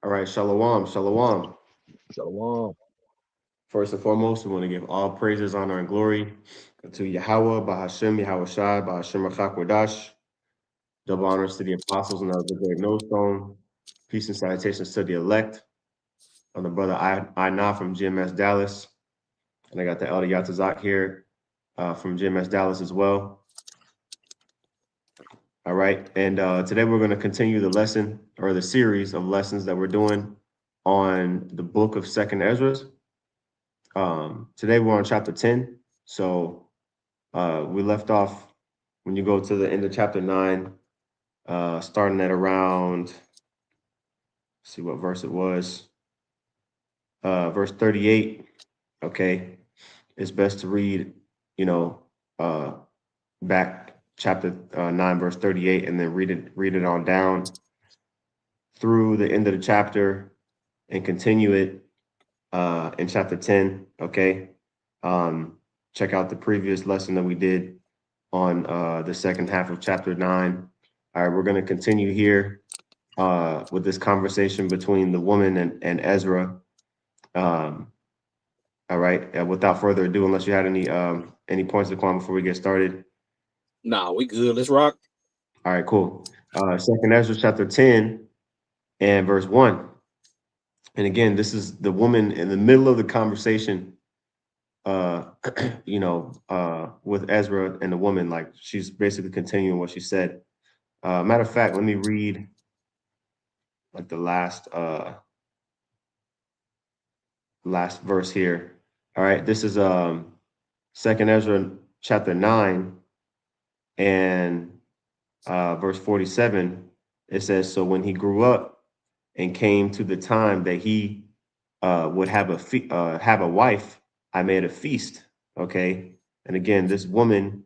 All right, shalom, shalom. Shalom. First and foremost, we want to give all praises, honor, and glory to Yahweh, Bahashem, Yahweh Shai, Bahashem Rachak Wadash. Double honors to the apostles and of the great millstone. Peace and salutations to the elect. On the brother I Na from GMS Dallas. And I got the elder Yatazak here from GMS Dallas as well. All right. And today we're going to continue the lesson or the series of lessons that we're doing on the book of Second Esdras. Today we're on chapter 10. So we left off when you go to the end of chapter 9, starting at around, see what verse it was, verse 38. Okay, it's best to read, back chapter 9, verse 38, and then read it on down through the end of the chapter and continue it in chapter 10. Okay. Check out the previous lesson that we did on the second half of chapter 9. All right, we're going to continue here with this conversation between the woman and Ezra. All right, without further ado, unless you had any points of comment before we get started. Nah, we good. Let's rock. All right, cool. Second Ezra chapter 10 and verse 1. And again, this is the woman in the middle of the conversation, with Ezra and the woman, like she's basically continuing what she said. Matter of fact, let me read like the last verse here. All right, this is Second Ezra chapter 9 and verse 47. It says, so when he grew up and came to the time that he would have a wife, I made a feast. Okay. And again, this woman,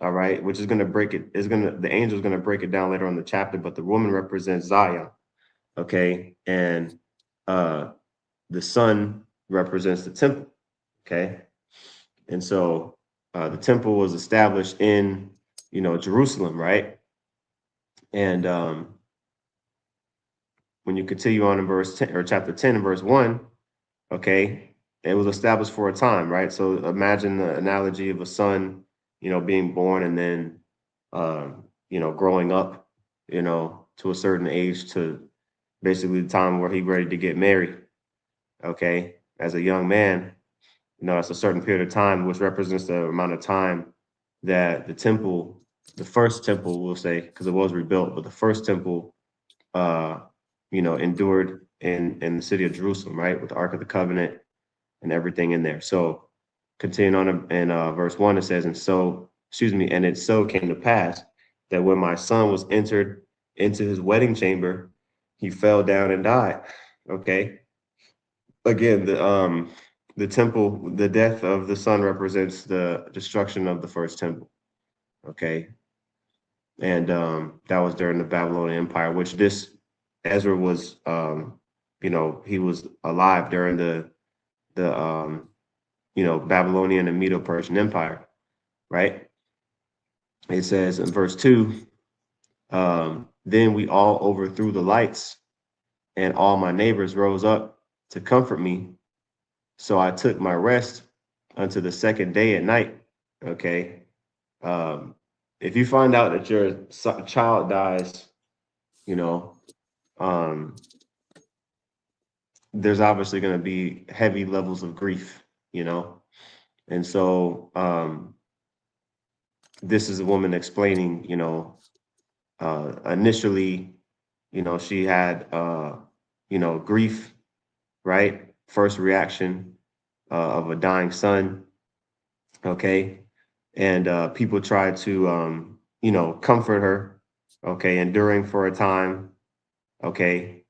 all right, which is going to the angel is going to break it down later on in the chapter, but the woman represents Zion. Okay. And the son represents the temple. Okay. And so the temple was established in, Jerusalem, right? And when you continue on in verse 10 or chapter 10 and verse 1, okay, it was established for a time, right? So imagine the analogy of a son, being born and then, growing up, to a certain age to basically the time where he's ready to get married. Okay, as a young man, it's a certain period of time, which represents the amount of time that the first temple, we'll say, because it was rebuilt, but the first temple, endured in the city of Jerusalem, right, with the Ark of the Covenant and everything in there. So continuing on in verse 1, it says, and it so came to pass that when my son was entered into his wedding chamber, he fell down and died. Okay. Again, the temple, the death of the son represents the destruction of the first temple. Okay. And that was during the Babylonian Empire, which this Ezra was, he was alive during the Babylonian and Medo-Persian Empire, right? It says in verse 2, then we all overthrew the lights, and all my neighbors rose up to comfort me. So I took my rest unto the second day at night. Okay. If you find out that your child dies, um, there's obviously going to be heavy levels of grief, and so this is a woman explaining, initially, she had, grief, right? First reaction of a dying son. Okay. And people tried to, comfort her. Okay. Enduring for a time. Okay.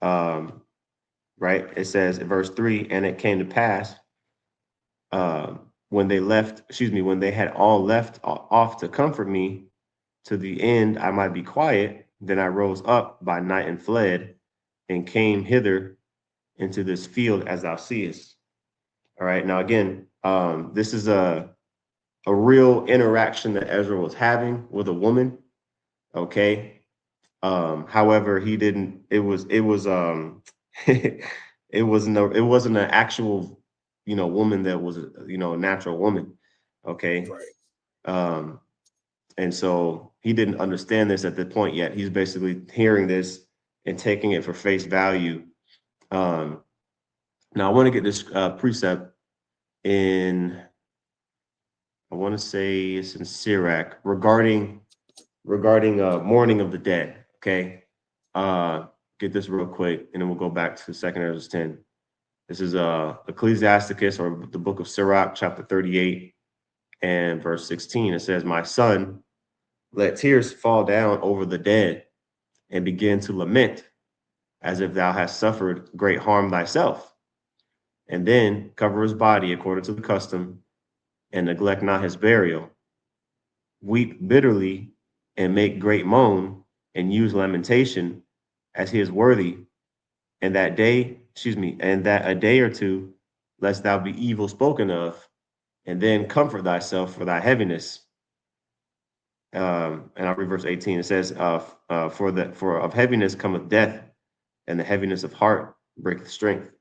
Right. It says in verse 3, and it came to pass when they had all left off to comfort me, to the end I might be quiet, then I rose up by night and fled, and came hither into this field as thou seest. All right. Now, again, this is a real interaction that Ezra was having with a woman. Okay. However, he didn't. It was it wasn't an actual woman that was a natural woman. Okay. Right. Um, and so he didn't understand this at the point yet. He's basically hearing this and taking it for face value. Um, Now I want to get this precept in. I want to say it's in Sirach regarding mourning of the dead. Okay, get this real quick, and then we'll go back to Second Ezra 10. This is Ecclesiasticus, or the book of Sirach, chapter 38 and verse 16. It says, "My son, let tears fall down over the dead, and begin to lament, as if thou hast suffered great harm thyself. And then cover his body according to the custom, and neglect not his burial. Weep bitterly, and make great moan, and use lamentation, as he is worthy. And that day, and that a day or two, lest thou be evil spoken of, and then comfort thyself for thy heaviness." And I'll read verse 18. It says, for of heaviness cometh death, and the heaviness of heart breaketh strength.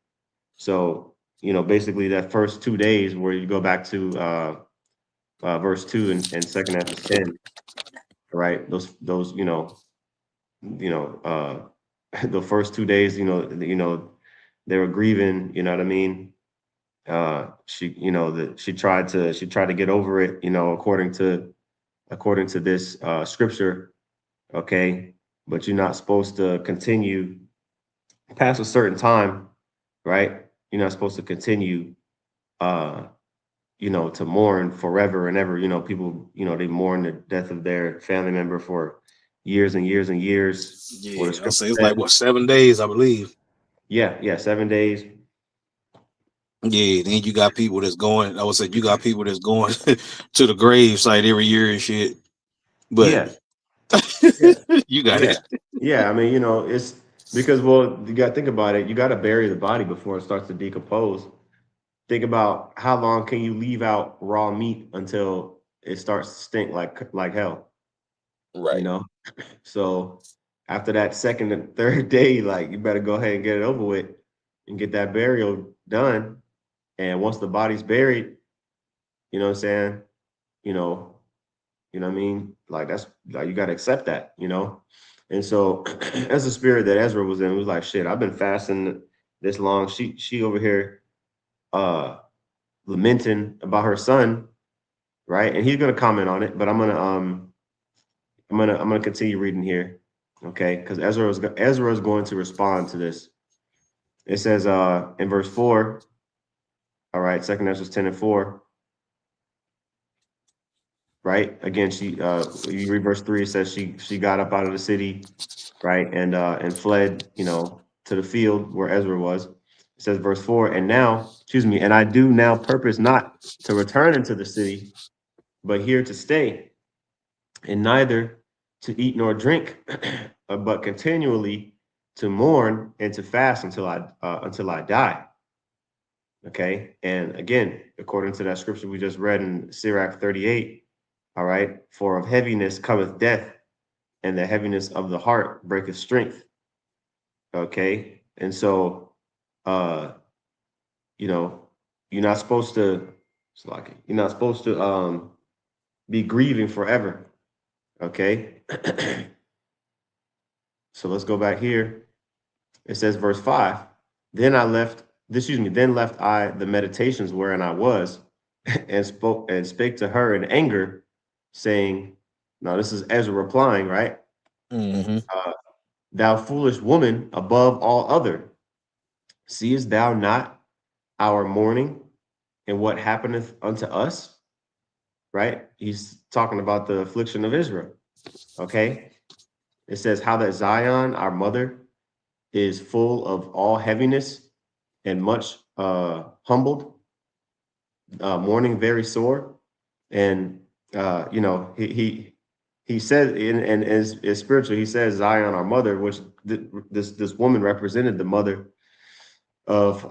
So, basically that first 2 days where you go back to verse 2 and Second Ezra 10, right? Those the first 2 days, they were grieving. You know what I mean? She tried to get over it. According to this scripture, okay. But you're not supposed to continue past a certain time, right? You're not supposed to continue uh to mourn forever and ever. People, they mourn the death of their family member for years and years and years. What the Yeah, I scripture say it's like says. what 7 days, I believe. Yeah, 7 days. Yeah, then you got people that's going. I would say you got people that's going to the grave site every year and shit. But Yeah, yeah, you got yeah, it. yeah. I mean, it's because, well, you got to think about it. You got to bury the body before it starts to decompose. Think about how long can you leave out raw meat until it starts to stink like hell, you Right. know? So after that second and third day, like, you better go ahead and get it over with and get that burial done. And once the body's buried, you know what I'm saying? You know, you know what I mean? Like, that's like, you gotta accept that. And so as the spirit that Ezra was in, was like, shit, I've been fasting this long. She over here uh lamenting about her son, right? And he's gonna comment on it, but I'm gonna continue reading here. Okay, because Ezra is going to respond to this. It says in verse 4, all right, Second Ezra 10 and 4, right? Again, you read verse 3, it says she got up out of the city, right, and fled, to the field where Ezra was. It says verse 4, and I do now purpose not to return into the city, but here to stay, and neither to eat nor drink, but continually to mourn and to fast until I die. Okay, and again, according to that scripture we just read in Sirach 38, all right, for of heaviness cometh death, and the heaviness of the heart breaketh strength. Okay, and so uh, you know, you're not supposed to. It's like you're not supposed to be grieving forever. Okay. So let's go back here. It says verse 5. Then left I the meditations wherein I was, and spake to her in anger, saying, now this is Ezra replying, right? Mm-hmm. Uh, Thou foolish woman above all other, seest thou not our mourning and what happeneth unto us? Right? He's talking about the affliction of Israel. Okay. It says, how that Zion, our mother, is full of all heaviness and much humbled, mourning very sore. And he said, and is spiritual. He says Zion, our mother, which this woman represented the mother of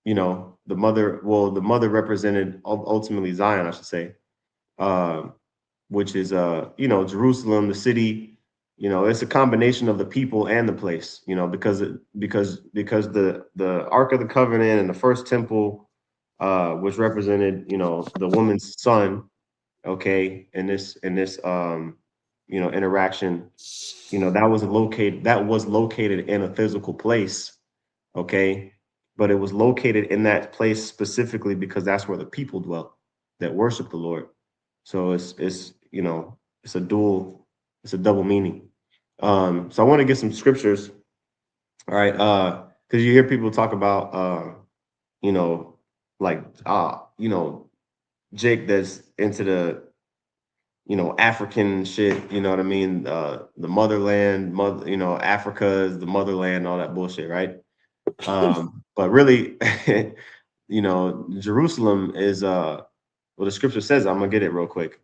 the mother. Well, the mother represented ultimately Zion, I should say, which is Jerusalem, the city, it's a combination of the people and the place, because the Ark of the Covenant and the first temple, which represented, the woman's son, okay, in this interaction, that was located in a physical place, okay, but it was located in that place specifically because that's where the people dwelt that worship the Lord. So it's a dual, it's a double meaning. So I want to get some scriptures, all right, because you hear people talk about, you know, like, Jake that's into the, African shit, you know what I mean? The motherland, Africa is the motherland, all that bullshit, right? But really, Jerusalem is, well, the scripture says, I'm gonna get it real quick.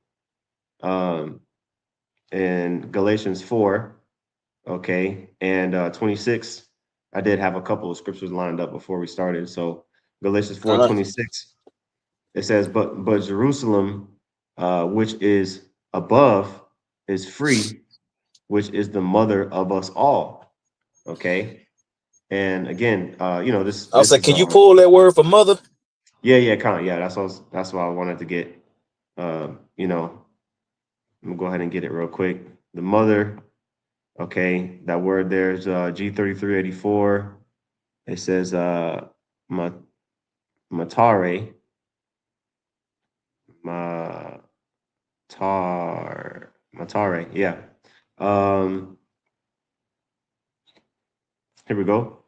Um, in Galatians 4, okay, and 26. I did have a couple of scriptures lined up before we started. So Galatians 4 and Uh, 26, it says, but Jerusalem, which is above, is free, which is the mother of us all. Okay. And again, this I was this like, is can you pull that word for mother? yeah, kind of, yeah, that's what I wanted to get. I'm gonna go ahead and get it real quick. The mother, okay, that word there's G3384. It says ma- matare, matare, yeah. Um, Here we go.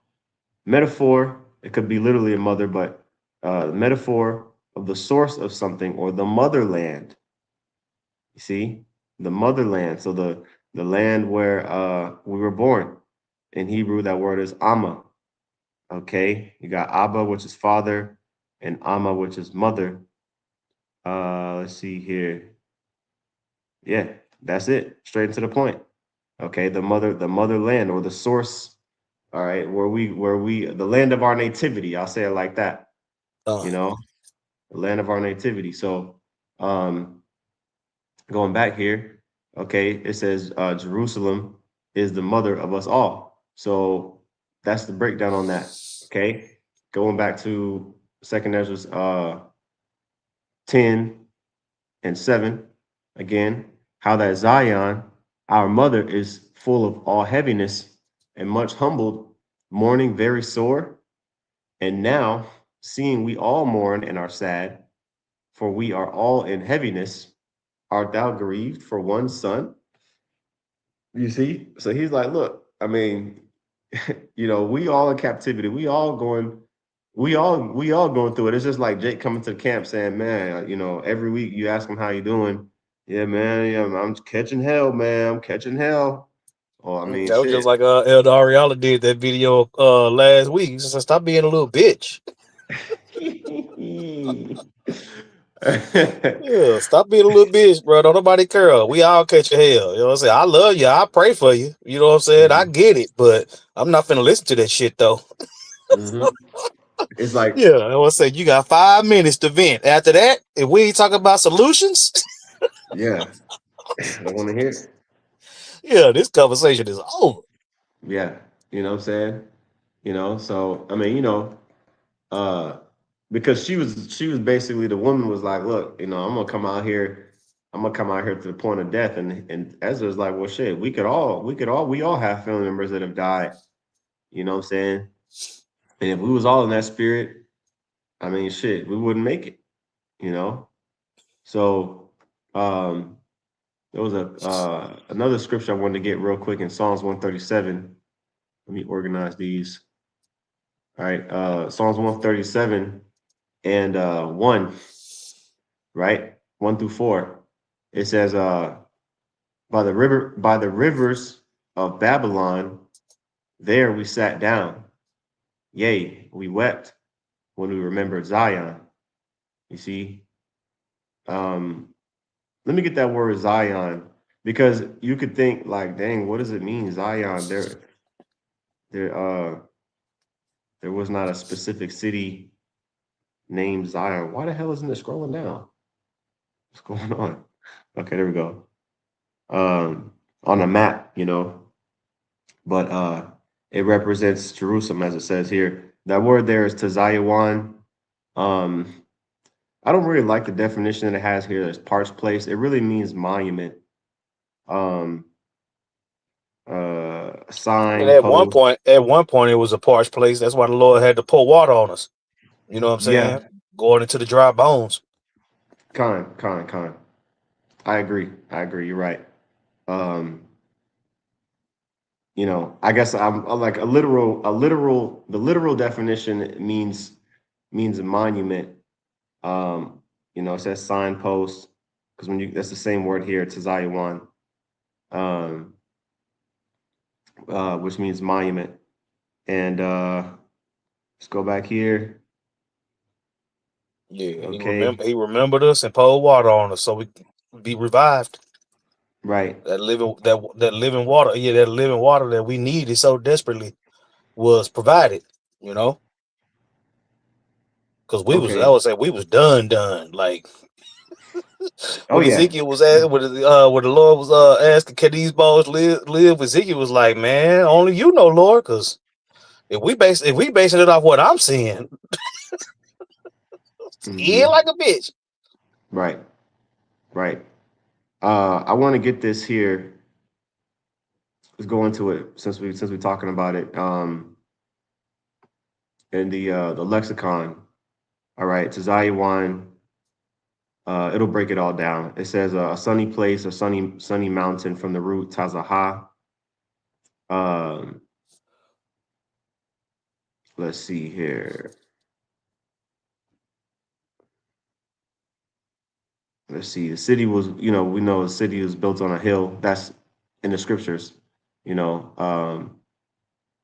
Metaphor, it could be literally a mother, but metaphor of the source of something or the motherland. You see, the motherland. So the land where we were born. In Hebrew, that word is Amma. Okay, you got Abba, which is father, and Amma, which is mother. Let's see here. Yeah, that's it. Straight into the point. Okay, the motherland or the source. All right, the land of our nativity. I'll say it like that. Uh, You know, the land of our nativity. So, um, going back here, okay, it says Jerusalem is the mother of us all. So that's the breakdown on that. Okay, going back to Second Ezra's 10 and 7 again, how that Zion, our mother, is full of all heaviness and much humbled, mourning very sore. And now, seeing we all mourn and are sad, for we are all in heaviness, art thou grieved for one son? You see? So he's like, look, I mean, we all in captivity. We all going through it. It's just like Jake coming to the camp saying, man, every week you ask him how you doing. Yeah, man, yeah, I'm catching hell, man. I'm catching hell. Oh, I mean, that was just shit. like Elder Ariala did that video last week. He said, stop being a little bitch. Yeah, stop being a little bitch, bro. Don't nobody care. We all catch your hell. You know what I'm saying? I love you. I pray for you. You know what I'm saying? I Mhm, get it, but I'm not finna listen to that shit though. mhm. It's like, Yeah, I want to say you got 5 minutes to vent. After that, if we ain't talking about solutions, yeah, I don't want to hear it. yeah, this conversation is over. Yeah, you know what I'm saying? So I mean, uh, because she was basically, the woman was like, look, I'm gonna come out here to the point of death, and Ezra's like, well, shit, we all have family members that have died. You know what I'm saying? And if we was all in that spirit, I mean, shit, we wouldn't make it. You know. So, um, there was another scripture I wanted to get real quick in Psalms 137. Let me organize these. All right, Psalms 137 and 1, right? 1 through 4. It says, by the rivers of Babylon, there we sat down. Yea, we wept when we remembered Zion. You see, um, let me get that word Zion, because you could think like, dang, what does it mean, Zion? There was not a specific city named Zion. Why the hell isn't it scrolling down? What's going on? Okay, there we go. On a map. you know, but it represents Jerusalem as it says here. That word there is Tazayawan. Um, I don't really like the definition that it has here as parched place. It really means monument, um, And sign, post. at one point, it was a parched place. That's why the Lord had to pour water on us. You know what I'm Yeah, saying? Going into the dry bones. con. I agree. I agree. You're right. Um, I guess I'm like the literal definition means a monument. Um, it says signpost because that's the same word here, Tazayawan, um, which means monument. And let's go back here. Yeah, Okay, he remembered us and poured water on us so we could be revived. right. That living water, yeah, that living water that we needed so desperately was provided, you know, because I Okay. would say we was done. Like Oh when yeah. Ezekiel was at, when the Lord was asking, can these boys live? Ezekiel was like, man, only you know, Lord, because if we basing it off what I'm seeing, skin Hmm. like a bitch. Right. Right. I want to get this here. Let's go into it since we're talking about it. In the lexicon. All right, Tazayawan. It'll break it all down. It says a sunny place, a sunny mountain from the root Tazaha. Um, let's see here. Let's see. The city was, we know the city was built on a hill. That's in the scriptures. You know,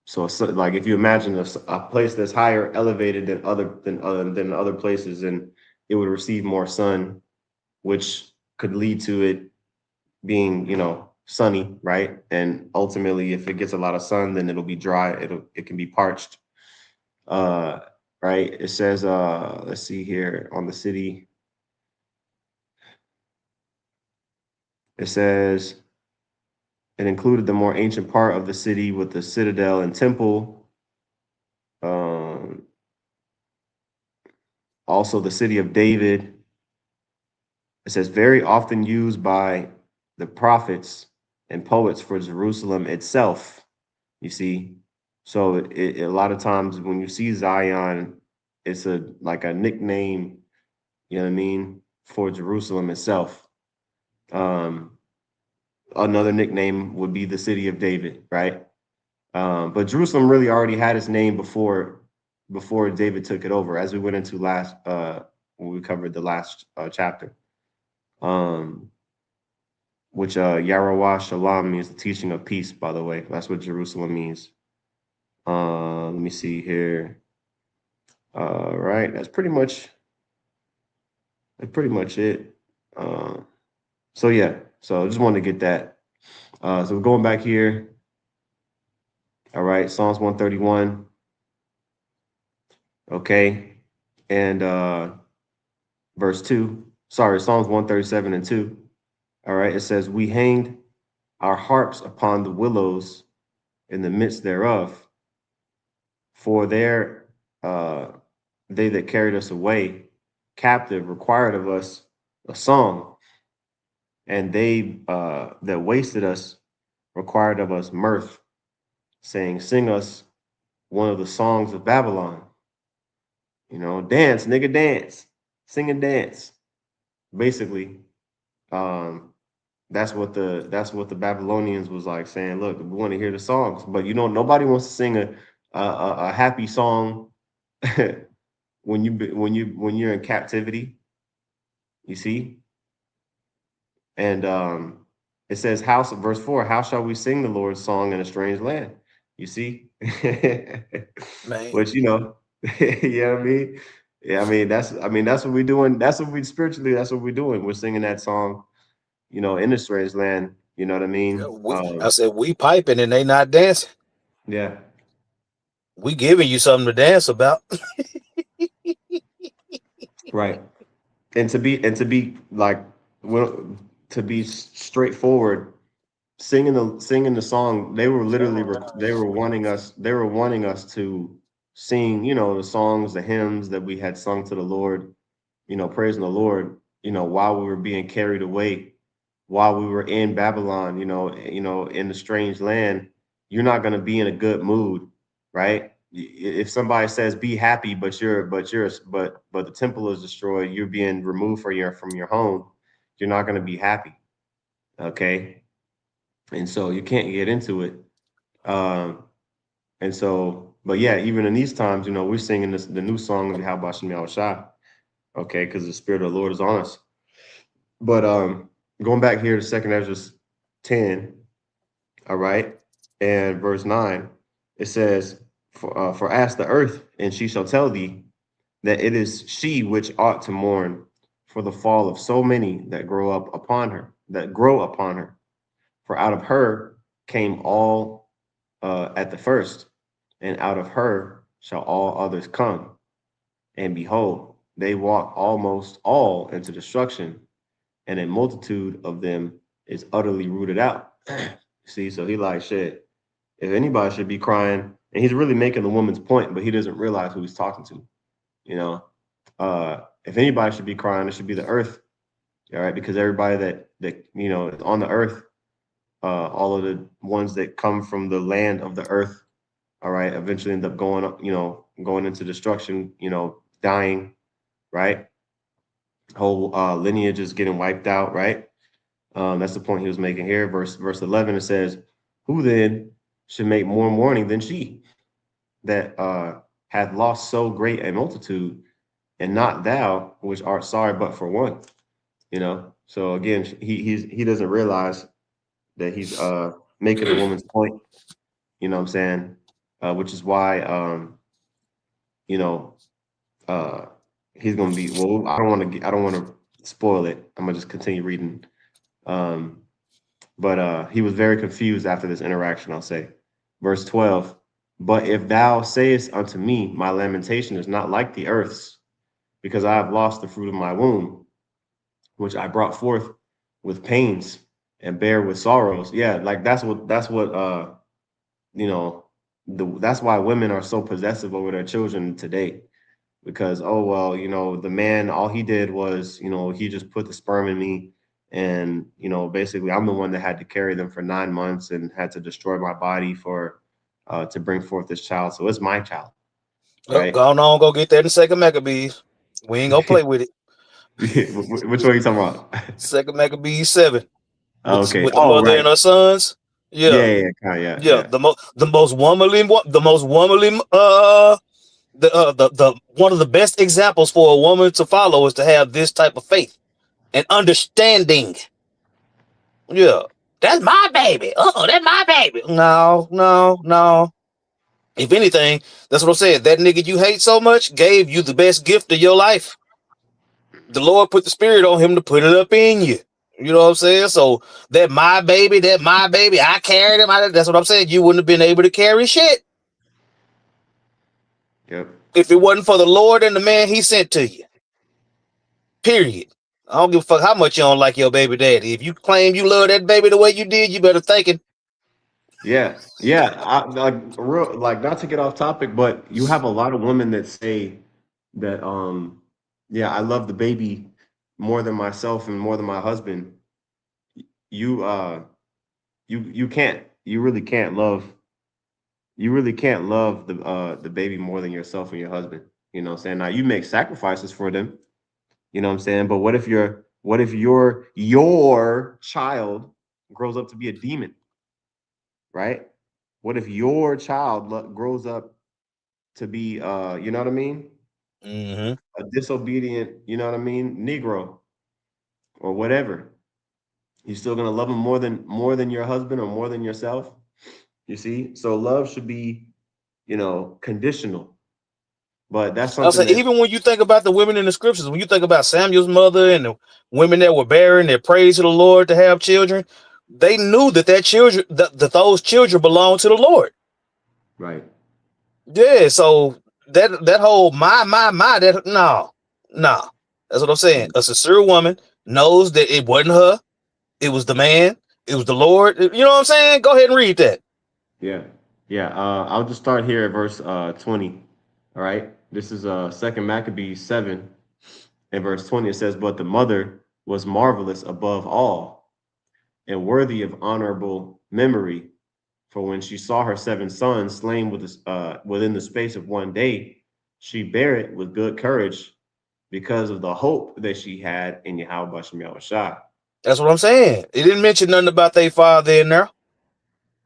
so like if you imagine a place that's higher elevated than other places, then it would receive more sun, which could lead to it being, sunny, right? And ultimately, if it gets a lot of sun, then it'll be dry. It can be parched. Uh, right? It says, let's see here on the city. It says it included the more ancient part of the city with the citadel and temple. Um, Also, the city of David. It says very often used by the prophets and poets for Jerusalem itself. You see, so a lot of times when you see Zion, it's like a nickname. You know what I mean, for Jerusalem itself. Um, Another nickname would be the city of David, right? But Jerusalem really already had its name before David took it over, as we went into last when we covered the last chapter. Um, which Yahweh Shalom means the teaching of peace, by the way. That's what Jerusalem means. Let me see here. Right, that's pretty much it. Uh, so yeah, so I just wanted to get that. So we're going back here. All right, Psalms 131. Okay, and verse 2. Sorry, Psalms 137 and 2. All right, it says, we hanged our harps upon the willows in the midst thereof, for there they that carried us away captive required of us a song, and they that wasted us required of us mirth, saying, sing us one of the songs of Babylon. Dance, nigga, dance, sing and dance. Basically, um, that's what the Babylonians was like saying. Look, we want to hear the songs, but nobody wants to sing a happy song when you're in captivity. You see, and it says, "House," verse 4. How shall we sing the Lord's song in a strange land? You see, Man, which you know what I mean. Yeah, that's what we're doing. That's what we spiritually. That's what we're doing. We're singing that song, in the strange land. You know what I yeah, mean? I said we piping and they not dancing. Yeah, We giving you something to dance about. right. And to be like, well, to be straightforward, singing the song. They were literally they were wanting us to sing, the songs, the hymns that we had sung to the Lord, praising the Lord, while we were being carried away, while we were in Babylon, in the strange land. You're not going to be in a good mood, right? If somebody says be happy, but the temple is destroyed, you're being removed from your home, you're not going to be happy. Okay. And so you can't get into it. Um, and so, but yeah, even in these times, we're singing the new song of How about Shemel Shah, okay, because the Spirit of the Lord is on us. But going back here to Second Ezra 10, all right, and verse 9, it says, for ask the earth, and she shall tell thee that it is she which ought to mourn for the fall of so many that grow upon her. For out of her came all at the first, and out of her shall all others come. And behold, they walk almost all into destruction, and a multitude of them is utterly rooted out. See, so he like, shit, if anybody should be crying, and he's really making the woman's point, but he doesn't realize who he's talking to. If anybody should be crying, it should be the earth, all right, because everybody that is on the earth, all of the ones that come from the land of the earth, all right, eventually end up going up, going into destruction, dying, right? Whole lineage is getting wiped out, right? That's the point he was making here. Verse 11, it says, who then should make more mourning than she that hath lost so great a multitude, and not thou, which art sorry but for one. So again, he doesn't realize that he's making a woman's point. You know what I'm saying? Which is why he's gonna be, well, I don't want to spoil it. I'm gonna just continue reading. But he was very confused after this interaction, I'll say. Verse 12, but if thou sayest unto me, my lamentation is not like the earth's, because I have lost the fruit of my womb, which I brought forth with pains and bear with sorrows. Yeah, like that's what that's why women are so possessive over their children today. Because, oh well, the man, all he did was, he just put the sperm in me, and basically I'm the one that had to carry them for 9 months and had to destroy my body for to bring forth this child. So it's my child, Oh, right? go on, go get that in Second Maccabees. We ain't gonna play with it. Which one are you talking about? Second Maccabees 7 Okay. with the Oh, mother right. and her sons. Yeah, Yeah, yeah, yeah. yeah. The most womanly the one of the best examples for a woman to follow is to have this type of faith and understanding. Yeah, that's my baby. That's my baby. No, no, no. If anything, that's what I'm saying. That nigga you hate so much gave you the best gift of your life. The Lord put the spirit on him to put it up in you. You know what I'm saying? So that my baby, I carried him. That's what I'm saying. You wouldn't have been able to carry shit Yep. if it wasn't for the Lord and the man he sent to you. Period. I don't give a fuck how much you don't like your baby daddy. If you claim you love that baby the way you did, you better thank him. Yeah, yeah. Not to get off topic, but you have a lot of women that say that, yeah, I love the baby more than myself and more than my husband. You, you can't, you really can't love the baby more than yourself and your husband. You know what I'm saying? Now you make sacrifices for them. You know what I'm saying? But what if your child grows up to be a demon, right? What if your child grows up to be, you know what I mean, Mm-hmm. a disobedient, you know what I mean, Negro or whatever? You still gonna love him more than your husband or more than yourself? You see, so love should be, conditional. But that's I'll something say, that, even when you think about the women in the scriptures, when you think about Samuel's mother and the women that were bearing their praise to the Lord to have children, they knew that those children belonged to the Lord. right? Yeah, so that whole my that no. That's what I'm saying. Mm. A sincere woman knows that it wasn't her, it was the man, It was the Lord. You know what I'm saying? Go ahead and read that. Yeah. Yeah. I'll just start here at verse 20. All right. This is Second Maccabees 7 and verse 20. It says, "But the mother was marvelous above all and worthy of honorable memory. For when she saw her 7 sons slain within the space of one day, she bare it with good courage because of the hope that she had in Yahweh Bashem Yahushua." That's what I'm saying. It didn't mention nothing about their father in there.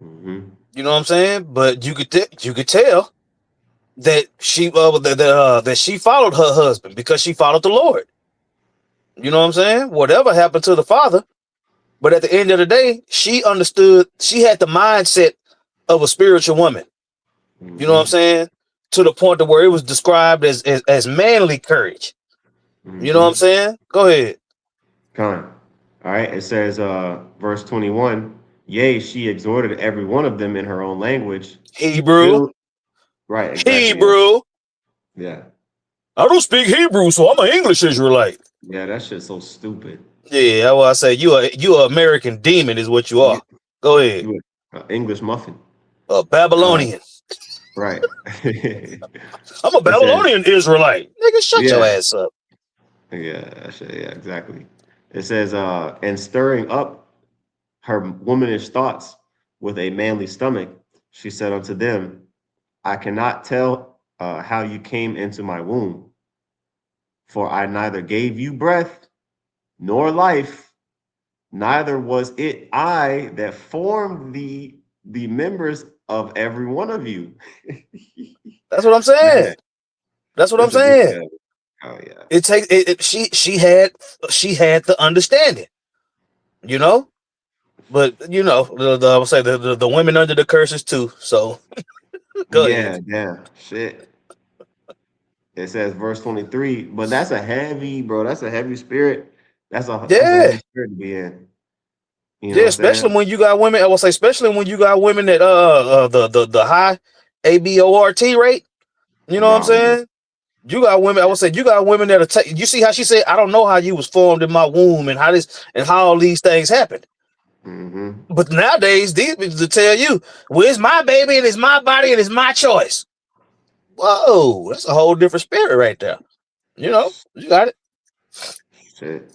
Mm-hmm. You know what I'm saying? But you could tell that that she followed her husband because she followed the Lord. You know what I'm saying? Whatever happened to the father, but at the end of the day, she understood. She had the mindset of a spiritual woman. You know what I'm Mm-hmm. saying? To the point to where it was described as manly courage. You know what I'm Mm-hmm. saying? Go ahead. Con. All right. It says, verse 21, "Yea, she exhorted every one of them in her own language, Hebrew. filled." Right. Exactly. Yeah. Hebrew. Yeah. I don't speak Hebrew, so I'm an English Israelite. Yeah. That shit's so stupid. Yeah, that's why I say you a American demon is what you You, are. Go ahead. you English muffin. A Con. Babylonian. Right. It I'm a says, Babylonian Israelite. Nigga, shut your yeah. ass up. Yeah. Yeah. Exactly. It says, "And stirring up her womanish thoughts with a manly stomach, she said unto them, I cannot tell how you came into my womb, for I neither gave you breath nor life, neither was it I that formed the members of every one of you." That's what I'm Man, saying. That's what I'm this a good saying. oh yeah. It takes she had the understanding, you know. But you know, I would say the women under the curses too. So go ahead. Yeah, damn. Shit. It says verse 23, but that's a heavy, bro. That's a heavy spirit. That's a Yeah, heavy spirit to be in. You know yeah. what I'm Especially saying? when you got women. I will say, especially when you got women that the high abort rate. You know what I'm Wow, yeah. saying? You got women. I would say you got women that'll take. You see how she said, "I don't know how you was formed in my womb and how all these things happened." Mm-hmm. But nowadays, these bitches will tell you, "Well, it's my baby and it's my body and it's my choice." Whoa, that's a whole different spirit right there. You know, you got it. Shit.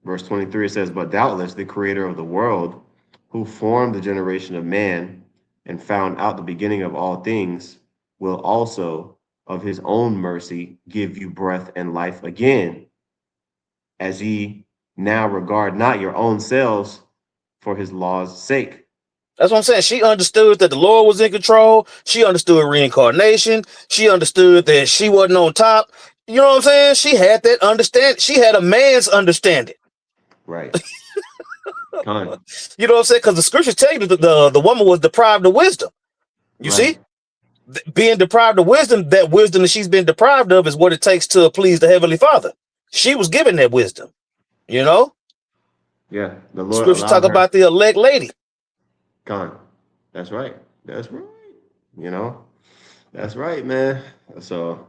Verse 23, it says, "But doubtless the creator of the world, who formed the generation of man and found out the beginning of all things, will also of his own mercy give you breath and life again, as ye now regard not your own selves for his law's sake." That's what I'm saying. She understood that the Lord was in control. She understood reincarnation. She understood that she wasn't on top. You know what I'm saying? She had that understanding. She had a man's understanding. Right. Con. You know what I'm saying? Because the scriptures tell you that the woman was deprived of wisdom. You Right. see? Being deprived of wisdom, that wisdom that she's been deprived of is what it takes to please the Heavenly Father. She was given that wisdom. You know? Yeah. The Lord Scriptures allowed talk her. about the elect lady. Con. That's right. That's right. You know? That's right, man. So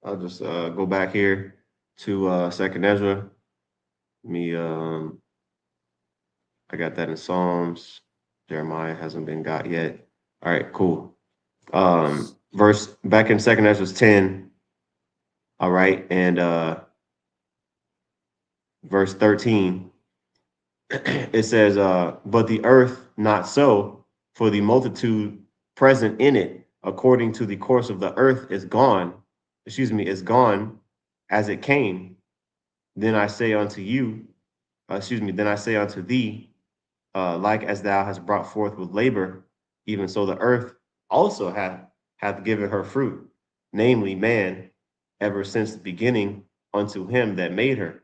I'll just go back here to Second Ezra. Me, I got that in Psalms. Jeremiah hasn't been got yet. All right, cool. Verse back in Second Ezra 10. All right, and verse 13. It says, "But the earth not so, for the multitude present in it, according to the course of the earth, is gone. Excuse me, is gone as it came. Then I say unto you, then I say unto thee, like as thou hast brought forth with labor, even so the earth also hath given her fruit, namely man, ever since the beginning unto him that made her."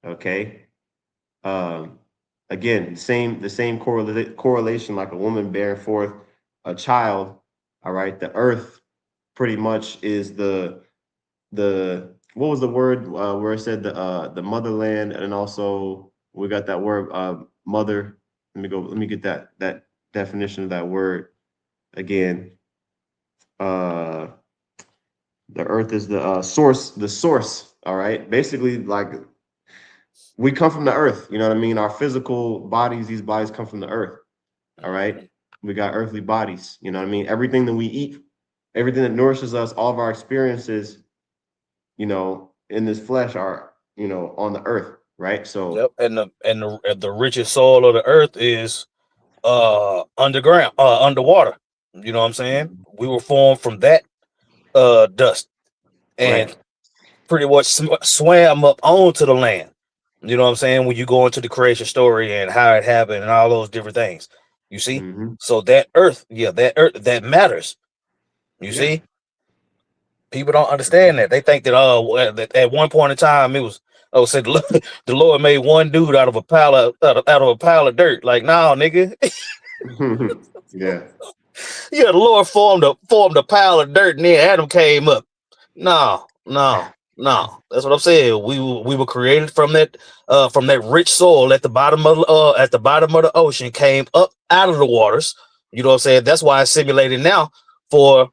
Okay. Um, Again, the same correlation, like a woman bearing forth a child. All right, the earth pretty much is the what was the word where it said the motherland, and also we got that word mother. Let me get that definition of that word again. Uh, the earth is the source. The source. All right, basically like we come from the earth. You know what I mean? Our physical bodies, these bodies come from the earth. All right. We got earthly bodies. You know what I mean? Everything that we eat, everything that nourishes us, all of our experiences, in this flesh are, on the earth. Right. So, Yep. And the richest soil of the earth is underground, underwater. You know what I'm saying? mhm, We were formed from that dust and right. pretty much swam up onto the land. You know what I'm saying? When you go into the creation story and how it happened and all those different things. You see? Hmm. So that earth, yeah, that earth that matters. You Yeah. see? People don't understand that. They think that that at one point in time it was said the Lord made one dude out of a pile of out of a pile of dirt. Like, no, nigga. Yeah. Yeah, the Lord formed a pile of dirt and then Adam came up. No, no, no. That's what I'm saying. We were created from that rich soil at the bottom of the ocean, came up out of the waters. You know what I'm saying? That's why it's simulated now for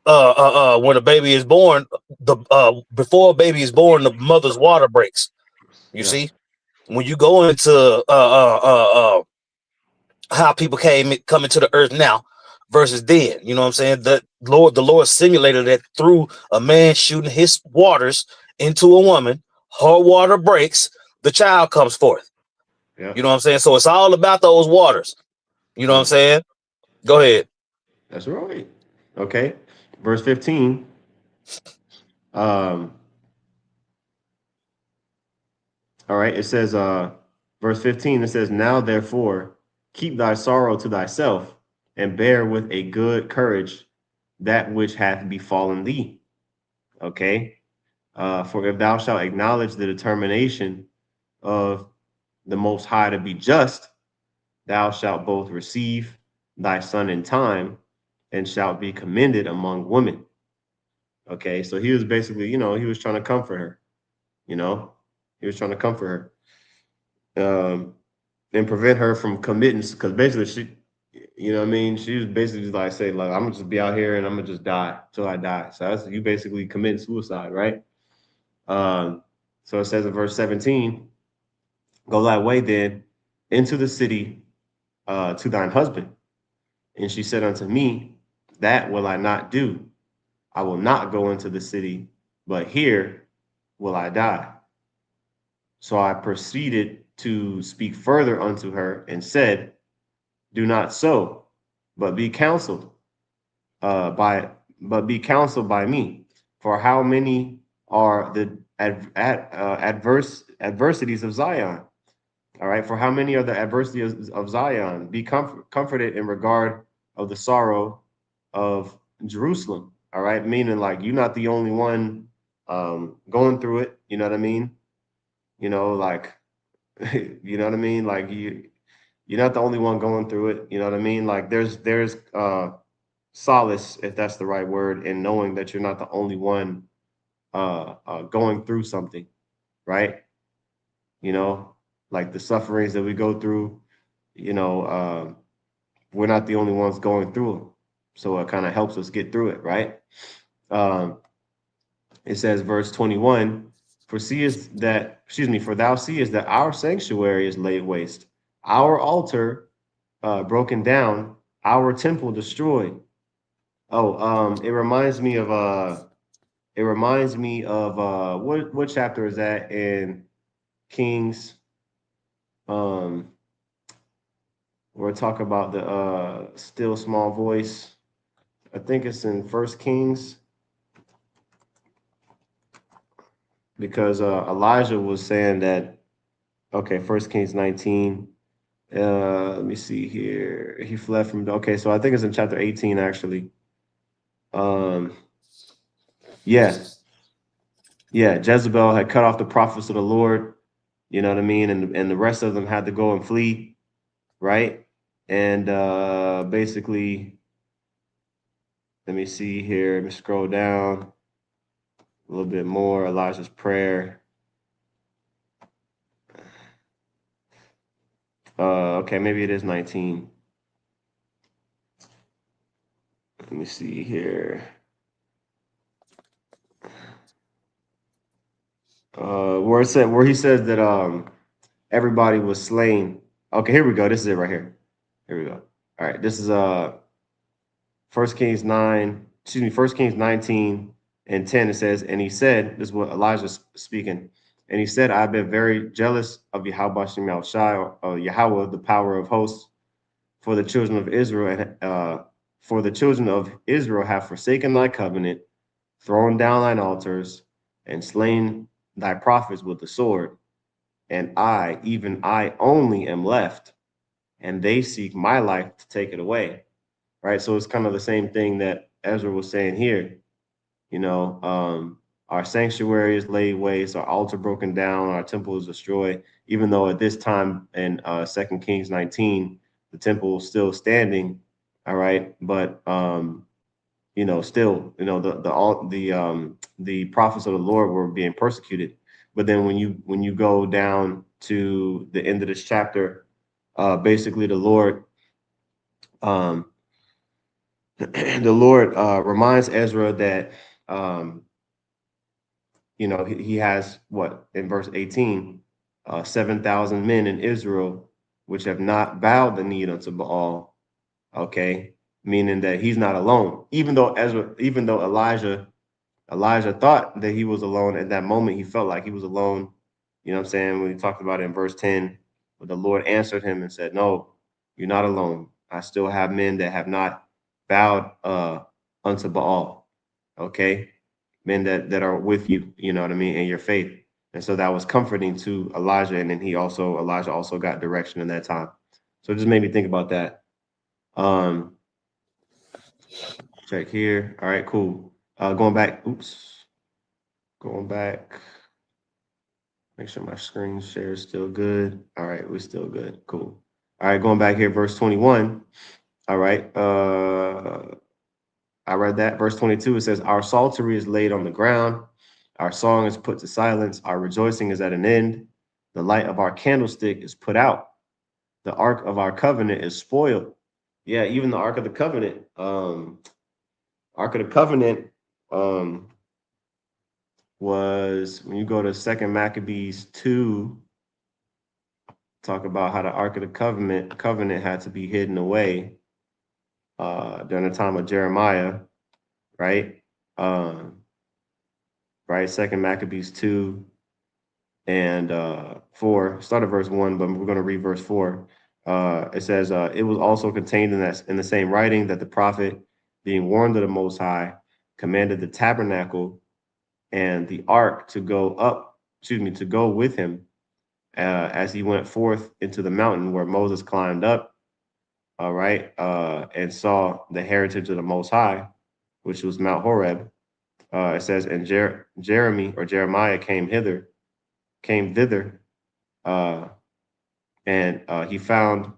when a baby is born, the before a baby is born, the mother's water breaks. You Yeah. see, when you go into how people coming to the earth now versus then, you know what I'm saying? The Lord simulated that through a man shooting his waters into a woman, her water breaks, the child comes forth. Yeah. You know what I'm saying? So it's all about those waters. You know what I'm Mm, saying? Go ahead. that's right. Okay. Verse 15. Um, all right. It says, verse 15, it says, now therefore keep thy sorrow to thyself and bear with a good courage that which hath befallen thee. Okay. For if thou shalt acknowledge the determination of the Most High to be just, thou shalt both receive thy son in time and shalt be commended among women. Okay. So he was basically, he was trying to comfort her, you know, he was trying to comfort her and prevent her from committing. Because basically, you know what I mean? She was basically just like, say, like, I'm going to just be out here and I'm going to just die till I die. So that's you basically committing suicide, right? Um, so it says in verse 17, go thy way then into the city to thine husband. And she said unto me, that will I not do. I will not go into the city, but here will I die. So I proceeded to speak further unto her and said, do not so, but be counseled by me. For how many are the adversities of Zion? All right. For how many are the adversities of Zion? Be comforted in regard of the sorrow of Jerusalem. All right. Meaning, like, you're not the only one going through it. You know what I mean? Like, you know what I mean? Like, you're not the only one going through it. You know what I mean? Like, there's solace, if that's the right word, in knowing that you're not the only one going through something, right? You know, like the sufferings that we go through, you know, we're not the only ones going through them. So it kind of helps us get through it, right? Um, it says, verse 21, for thou seest that our sanctuary is laid waste, our altar broken down, our temple destroyed. Oh, it reminds me of what chapter is that in Kings? Um, we're talking about the still small voice. I think it's in First Kings because Elijah was saying that. Okay, First Kings 19. Let me see here. He fled from. Okay, so I think it's in chapter 18 actually. Um, yeah, yeah. Jezebel had cut off the prophets of the Lord. You know what I mean, and the rest of them had to go and flee, right? And basically, let me see here. Let me scroll down a little bit more. Elijah's prayer. Okay, maybe it is 19. Let me see here. Where he says that everybody was slain. Okay, here we go. This is it right here. Here we go. All right, this is First Kings 9, excuse me, First Kings 19 and 10. It says, and he said, this is what Elijah's speaking. And he said, I've been very jealous of Yahweh Shem Shai, Yahweh, the power of hosts, for the children of Israel, and for the children of Israel have forsaken thy covenant, thrown down thine altars, and slain thy prophets with the sword. And I, even I only, am left, and they seek my life to take it away. Right. So it's kind of the same thing that Ezra was saying here. You know, our sanctuary is laid waste, our altar broken down, our temple is destroyed. Even though at this time in 2 Kings 19, the temple was still standing. All right, but you know, still, you know, the prophets of the Lord were being persecuted. But then when you go down to the end of this chapter, basically the Lord um, the Lord reminds Ezra that you know he has what in verse 18, 7,000 men in Israel which have not bowed the knee unto Baal. Okay, meaning that he's not alone. Even though Elijah thought that he was alone at that moment, he felt like he was alone. You know what I'm saying? When he talked about it in verse 10, but the Lord answered him and said, no, you're not alone. I still have men that have not bowed unto Baal. Okay. Men that are with you, you know what I mean, in your faith. And so that was comforting to Elijah. And then Elijah also got direction in that time. So it just made me think about that. Um, check here. All right, cool. Going back. Oops. Going back. Make sure my screen share is still good. All right, we're still good. Cool. All right, going back here, verse 21. All right. I read that. Verse 22, it says, our psaltery is laid on the ground. Our song is put to silence. Our rejoicing is at an end. The light of our candlestick is put out. The ark of our covenant is spoiled. Yeah, even the ark of the covenant. Ark of the covenant was when you go to Second Maccabees 2, talk about how the Ark of the Covenant had to be hidden away during the time of Jeremiah, right? Right, Second Maccabees 2 and 4. Start at verse 1, but we're going to read verse 4. It says, it was also contained in the same writing that the prophet, being warned of the Most High, commanded the tabernacle and the ark to go with him as he went forth into the mountain where Moses climbed up, all right, and saw the heritage of the Most High, which was Mount Horeb. It says, and Jeremiah came thither, and he found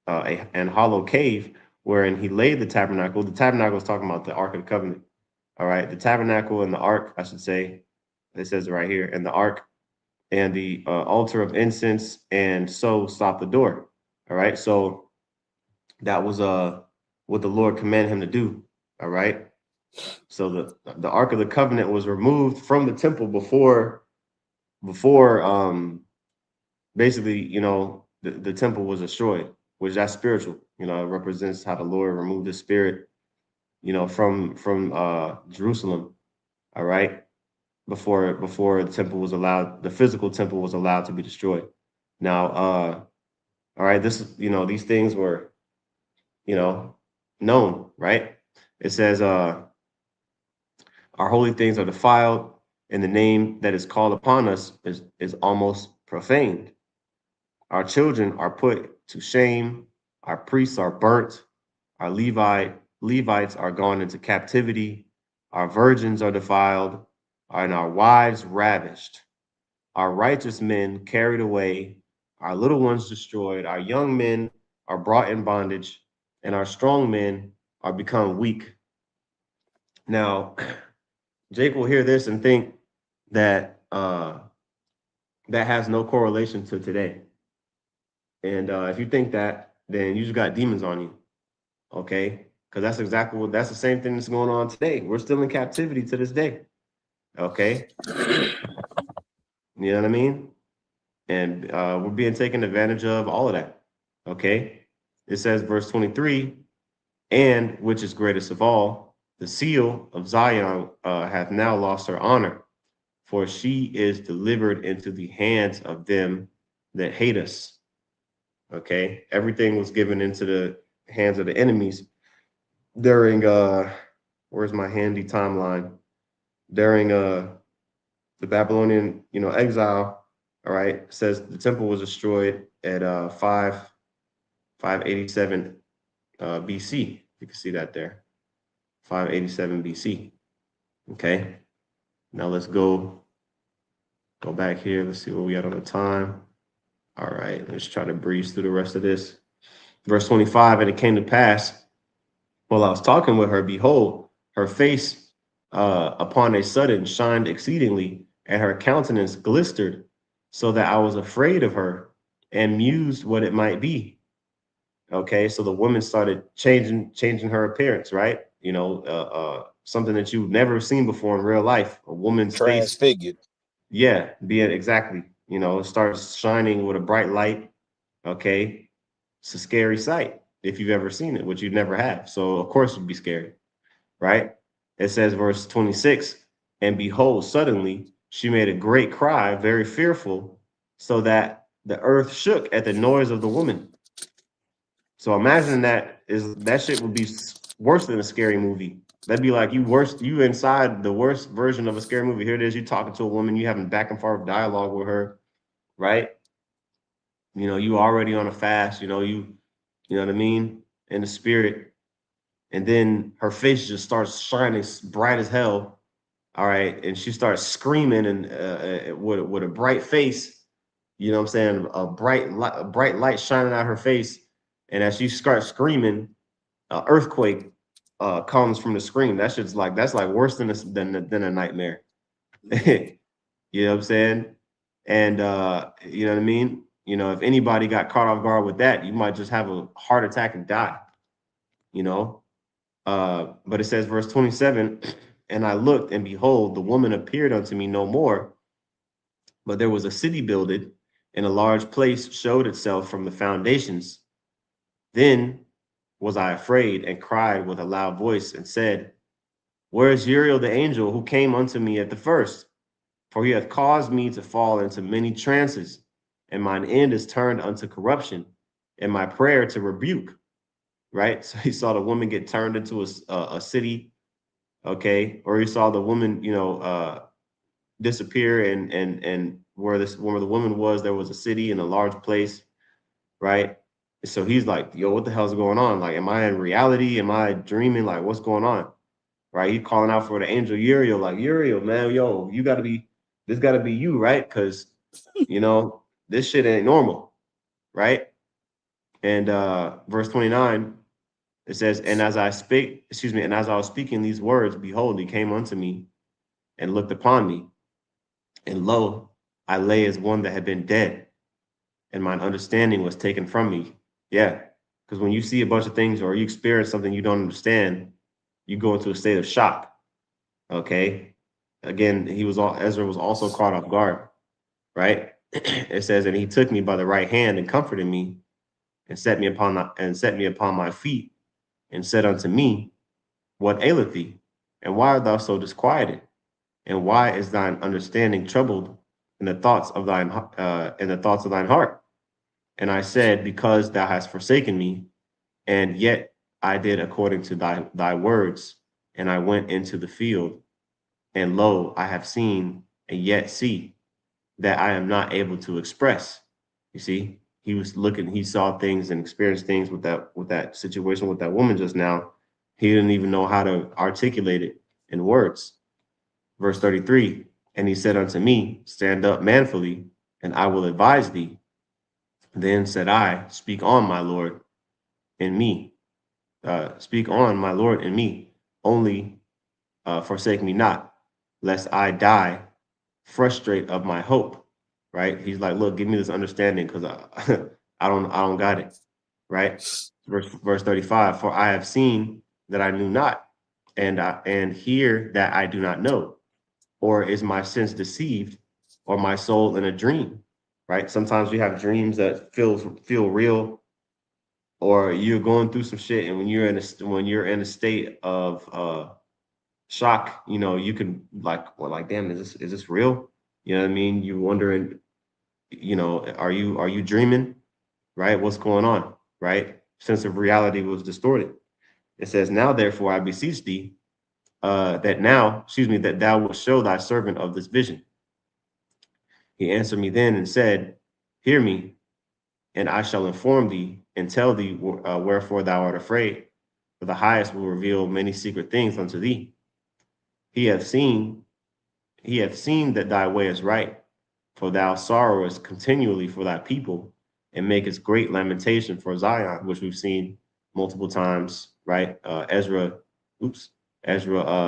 an hollow cave wherein he laid the tabernacle. The tabernacle is talking about the Ark of the Covenant. All right, the tabernacle and the ark, I should say. It says it right here, and the ark and the altar of incense, and so stop the door. All right, so that was what the Lord commanded him to do. All right, so the ark of the covenant was removed from the temple before basically, you know, the temple was destroyed, which that's spiritual. You know, it represents how the Lord removed the spirit, you know, from Jerusalem. All right, before the temple was allowed, the physical temple was allowed to be destroyed. Now, all right, this is, you know, these things were, you know, known, right? It says, our holy things are defiled, and the name that is called upon us is almost profaned. Our children are put to shame, our priests are burnt, our Levites are gone into captivity, our virgins are defiled, and our wives ravished. Our righteous men carried away, our little ones destroyed, our young men are brought in bondage, and our strong men are become weak. Now, Jake will hear this and think that that has no correlation to today. And if you think that, then you just got demons on you, okay? Because that's the same thing that's going on today. We're still in captivity to this day, okay? You know what I mean? and we're being taken advantage of, all of that. Okay, it says verse 23, and which is greatest of all, the seal of Zion hath now lost her honor, for she is delivered into the hands of them that hate us. Okay, everything was given into the hands of the enemies during where's my handy timeline, during the Babylonian, exile. All right, it says the temple was destroyed at 587 BC. You can see that there, 587 BC. Okay, now let's go back here. Let's see where we at on the time. All right, let's try to breeze through the rest of this. Verse 25, and it came to pass, while I was talking with her, behold, her face upon a sudden shined exceedingly, and her countenance glistered, so that I was afraid of her and mused what it might be. Okay, so the woman started changing her appearance, right? Something that you've never seen before in real life. A woman's face, Transfigured. yeah, being exactly, it starts shining with a bright light. Okay, it's a scary sight if you've ever seen it, which you never have. So of course it'd be scary, right? It says verse 26, and behold, suddenly she made a great cry, very fearful, so that the earth shook at the noise of the woman. So imagine that shit would be worse than a scary movie. That'd be like you inside the worst version of a scary movie. Here it is, you talking to a woman, you having back and forth dialogue with her, right? You already on a fast, you know what I mean, in the spirit, and then her face just starts shining bright as hell. All right, and she starts screaming and with a bright face. You know what I'm saying? A bright light shining out her face, and as she starts screaming, earthquake comes from the scream. That's like worse than a nightmare. You know what I'm saying? And you know what I mean? If anybody got caught off guard with that, you might just have a heart attack and die. You know. But it says, verse 27, and I looked, and behold, the woman appeared unto me no more. But there was a city builded, and a large place showed itself from the foundations. Then was I afraid, and cried with a loud voice, and said, where is Uriel the angel who came unto me at the first? For he hath caused me to fall into many trances, and mine end is turned unto corruption, and my prayer to rebuke. Right? So he saw the woman get turned into a city, okay? Or he saw the woman, disappear, and where the woman was, there was a city in a large place, right? So he's like, yo, what the hell's going on? Like, am I in reality? Am I dreaming? Like, what's going on? Right? He's calling out for the angel Uriel, like, Uriel, man, yo, this gotta be you, right? Because this shit ain't normal, right? And verse 29, it says, and as I was speaking these words, behold, he came unto me and looked upon me. And lo, I lay as one that had been dead, and mine understanding was taken from me. Yeah, because when you see a bunch of things or you experience something you don't understand, you go into a state of shock. Okay. Again, Ezra was also caught off guard, right? It says, and he took me by the right hand and comforted me, and set me upon my feet, and said unto me, what aileth thee? And why art thou so disquieted? And why is thine understanding troubled in the thoughts of thine heart? And I said, because thou hast forsaken me, and yet I did according to thy words, and I went into the field, and lo, I have seen and yet see, that I am not able to express. You see, he saw things and experienced things with that situation with that woman just now. He didn't even know how to articulate it in words. Verse 33, and he said unto me, stand up manfully, and I will advise thee. Then said I, speak on, my Lord, in me. Speak on, my Lord, in me. Only forsake me not, lest I die frustrate of my hope. Right? He's like, look, give me this understanding, because I don't got it. Right? Verse 35, for I have seen that I knew not, and hear that I do not know. Or is my sense deceived, or my soul in a dream? right? Sometimes we have dreams that feel real, or you're going through some shit, and when you're in a state of shock, you know, you can like, well, like, damn, is this real? You know what I mean? You wondering, you know, are you dreaming? Right? What's going on? Right? Sense of reality was distorted. It says, now therefore I beseech thee, that thou wilt show thy servant of this vision. He answered me then and said, hear me, and I shall inform thee and tell thee wherefore thou art afraid. For the highest will reveal many secret things unto thee. He hath seen, he hath seen that thy way is right, for thou sorrowest continually for thy people, and makest great lamentation for Zion, which we've seen multiple times, right? Ezra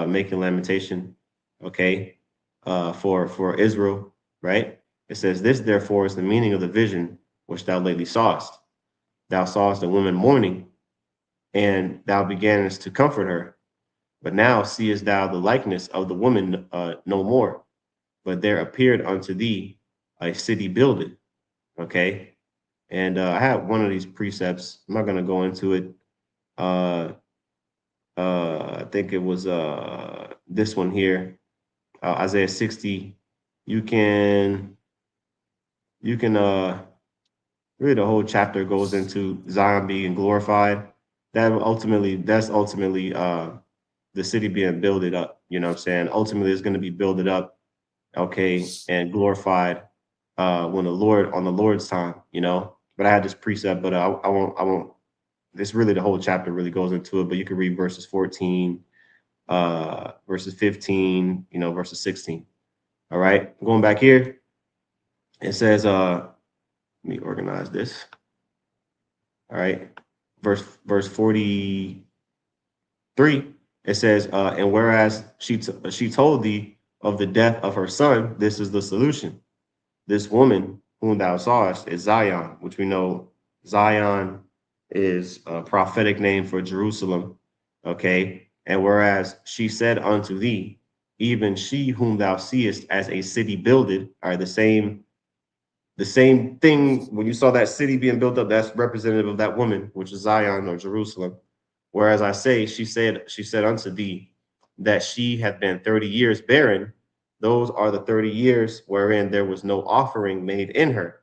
making lamentation, okay, for Israel, right? It says, this therefore is the meaning of the vision which thou lately sawest. Thou sawest a woman mourning, and thou beganest to comfort her. But now seest thou the likeness of the woman no more, but there appeared unto thee a city builded. Okay. And I have one of these precepts. I'm not going to go into it. Uh, I think it was this one here, Isaiah 60. You can, you can, really the whole chapter goes into Zion being glorified. That's ultimately the city being builded up. You know what I'm saying? Ultimately, it's going to be builded up, okay, and glorified when on the Lord's time, you know. But I had this precept, but I won't. This really the whole chapter really goes into it. But you can read verses 14, verses 15, you know, verses 16. All right, going back here, it says, let me organize this. All right, verse 43. It says, and whereas she told thee of the death of her son, this is the solution. This woman whom thou sawest is Zion, which we know Zion is a prophetic name for Jerusalem. Okay. And whereas she said unto thee, even she whom thou seest as a city builded, are the same thing. When you saw that city being built up, that's representative of that woman, which is Zion or Jerusalem. Whereas I say, she said unto thee that she had been 30 years barren. Those are the 30 years wherein there was no offering made in her.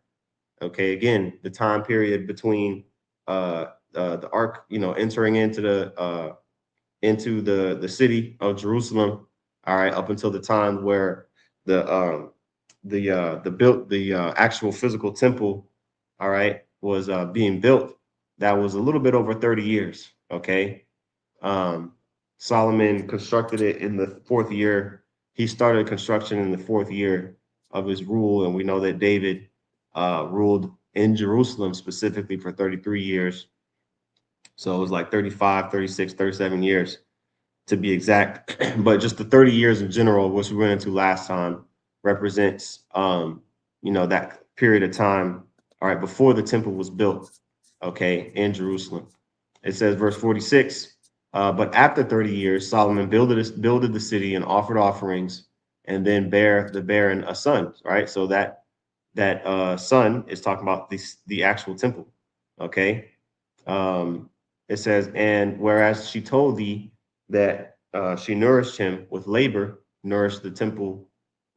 Okay, again, the time period between the ark, you know, entering into the city of Jerusalem, all right, up until the time where the actual physical temple, all right, was being built. That was a little bit over 30 years. Okay. Um, Solomon constructed it in the fourth year. He started construction in the fourth year of his rule. And we know that David ruled in Jerusalem specifically for 33 years. So it was like 35, 36, 37 years to be exact. But just the 30 years in general, which we went into last time, represents, you know, that period of time, all right, before the temple was built, okay, in Jerusalem. It says, verse 46, but after 30 years, Solomon builded the city and offered offerings, and then bare the barren a son, right? So that son is talking about the actual temple, okay? It says, and whereas she told thee that she nourished him with labor, nourished the temple,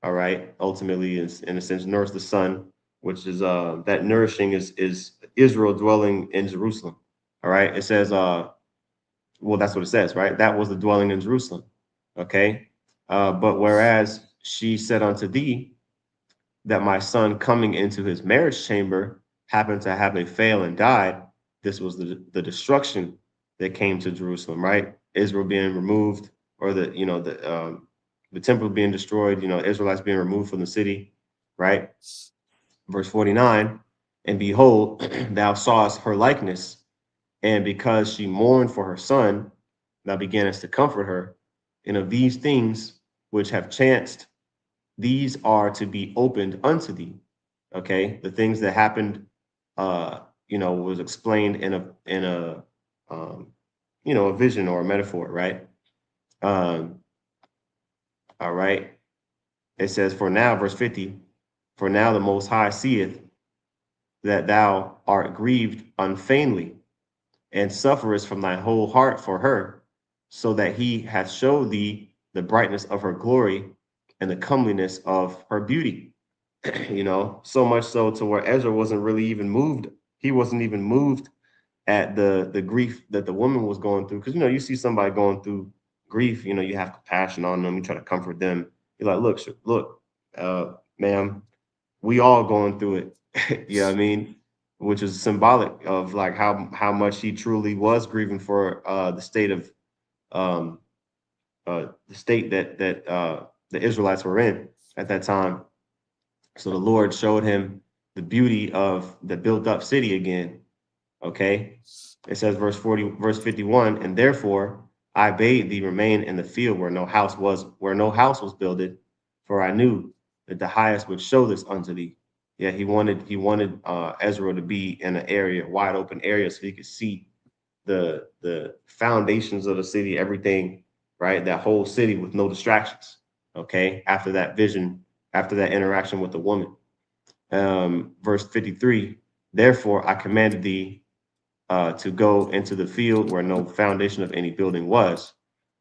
all right, ultimately is in a sense nourished the son, which is that nourishing is Israel dwelling in Jerusalem. All right. It says, well, that's what it says, right? That was the dwelling in Jerusalem. Okay. But whereas she said unto thee that my son coming into his marriage chamber happened to have a fail and died, this was the destruction that came to Jerusalem, right? Israel being removed, or the temple being destroyed, you know, Israelites being removed from the city, right? Verse 49, and behold, thou sawest her likeness, and because she mourned for her son, thou beganest to comfort her. And of these things which have chanced, these are to be opened unto thee. Okay, the things that happened, was explained in a a vision or a metaphor, right? Um, all right. It says, for now, verse 50, for now the Most High seeth that thou art grieved unfeignedly, and sufferest from thy whole heart for her, so that he hath showed thee the brightness of her glory and the comeliness of her beauty. So much so to where Ezra wasn't really even moved. He wasn't even moved at the grief that the woman was going through. Because you see somebody going through grief, you have compassion on them, you try to comfort them. You're like, look, ma'am, we all going through it. You know what I mean? Which is symbolic of like how much he truly was grieving for um the state that the Israelites were in at that time. So the Lord showed him the beauty of the built up city again. Okay. It says verse 51, and therefore I bade thee remain in the field where no house was builded, for I knew that the highest would show this unto thee. Yeah, he wanted Ezra to be in an area, wide open area, so he could see the foundations of the city, everything, right? That whole city with no distractions. Okay, after that vision, after that interaction with the woman. Verse 53, therefore I commanded thee to go into the field where no foundation of any building was.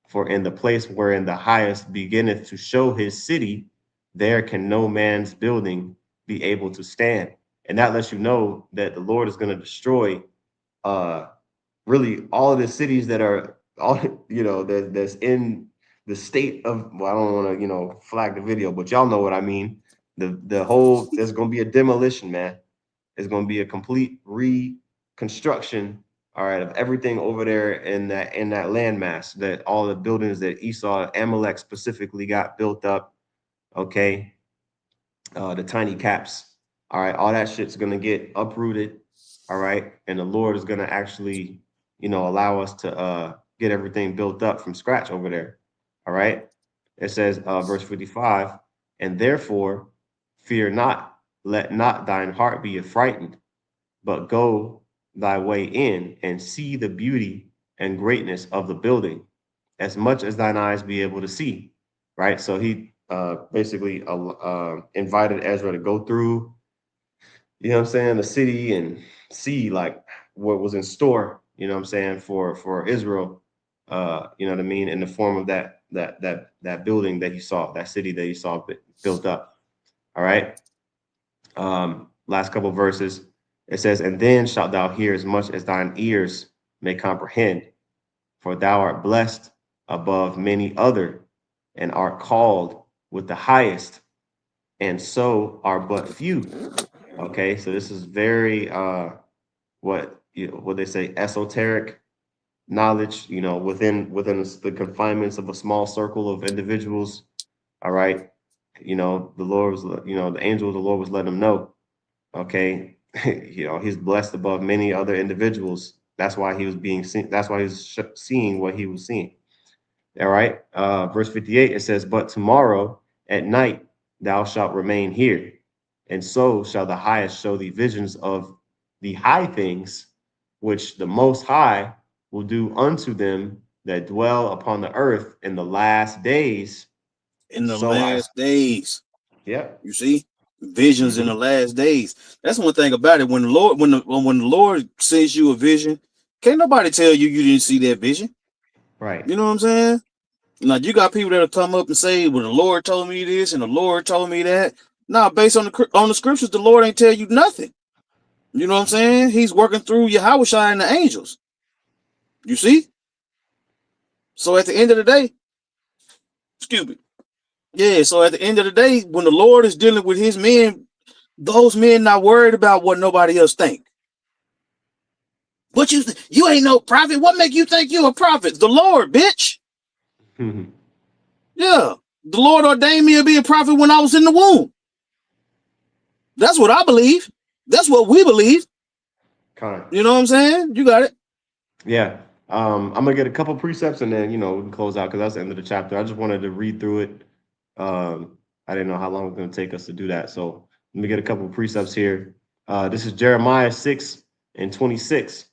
For in the place wherein the highest beginneth to show his city, there can no man's building be able to stand. And that lets you know that the Lord is going to destroy uh, really all of the cities that are all that's in the state of, well, I don't want to flag the video, but y'all know what I mean. The whole There's going to be a demolition, man. It's going to be a complete reconstruction, all right, of everything over there in that landmass, that all the buildings that Esau, Amalek specifically got built up. Okay, the tiny caps. All right, all that shit's gonna get uprooted. All right, and the Lord is gonna actually, allow us to get everything built up from scratch over there. All right. It says, verse 55, and therefore fear not, let not thine heart be affrighted, but go thy way in and see the beauty and greatness of the building, as much as thine eyes be able to see. Right. So he basically invited Ezra to go through, what I'm saying, the city and see like what was in store, what I'm saying, for Israel, you know what I mean, in the form of that building that he saw, that city that he saw built up. All right. Last couple verses. It says, and then shalt thou hear as much as thine ears may comprehend, for thou art blessed above many other, and art called with the highest, and so are but few. Okay, so this is very what they say, esoteric knowledge, within the confinements of a small circle of individuals. All right. The Lord was, the angel of the Lord was letting them know. Okay. He's blessed above many other individuals. That's why he was being seen. That's why he's seeing what he was seeing. All right. Verse 58, it says, but tomorrow at night thou shalt remain here, and so shall the highest show thee visions of the high things, which the Most High will do unto them that dwell upon the earth in the last days. In the So I, last days. yep. You see? Visions in the Mm-hmm. last days. That's one thing about it. When the Lord sends you a vision, can't nobody tell you didn't see that vision. Right. You know what I'm saying? Like, you got people that'll come up and say, well, the Lord told me this and the Lord told me that. Nah, based on the scriptures, the Lord ain't tell you nothing. You know what I'm saying? He's working through Yahweh and the angels. You see? So at the end of the day, excuse me. Yeah, so at the end of the day, when the Lord is dealing with his men, those men not worried about what nobody else think. What you ain't no prophet. What make you think you a prophet? The Lord, bitch. Mm-hmm. Yeah. The Lord ordained me to be a prophet when I was in the womb. That's what I believe. That's what we believe. Kind of. You know what I'm saying? You got it. Yeah. I'm gonna get a couple precepts and then we can close out because that's the end of the chapter. I just wanted to read through it. I didn't know how long it was gonna take us to do that. So let me get a couple of precepts here. This is Jeremiah 6:26.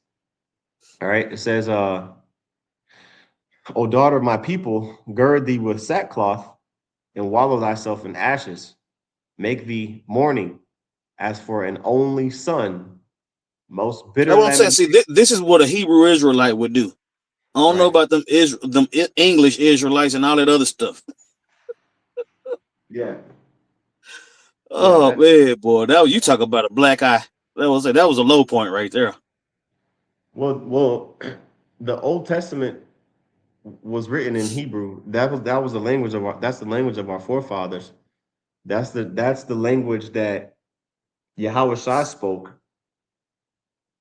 All right. It says, O daughter of my people, gird thee with sackcloth and wallow thyself in ashes. Make thee mourning as for an only son, most bitter That's what I'm saying. See, lamentation. this is what a Hebrew Israelite would do. I don't know Right. about them English Israelites and all that other stuff. Yeah. Yeah. Oh man, boy, you talk about a black eye. That was a low point right there. Well, the Old Testament was written in Hebrew. That was the language of that's the language of our forefathers. That's the language that Yahweh Shai spoke.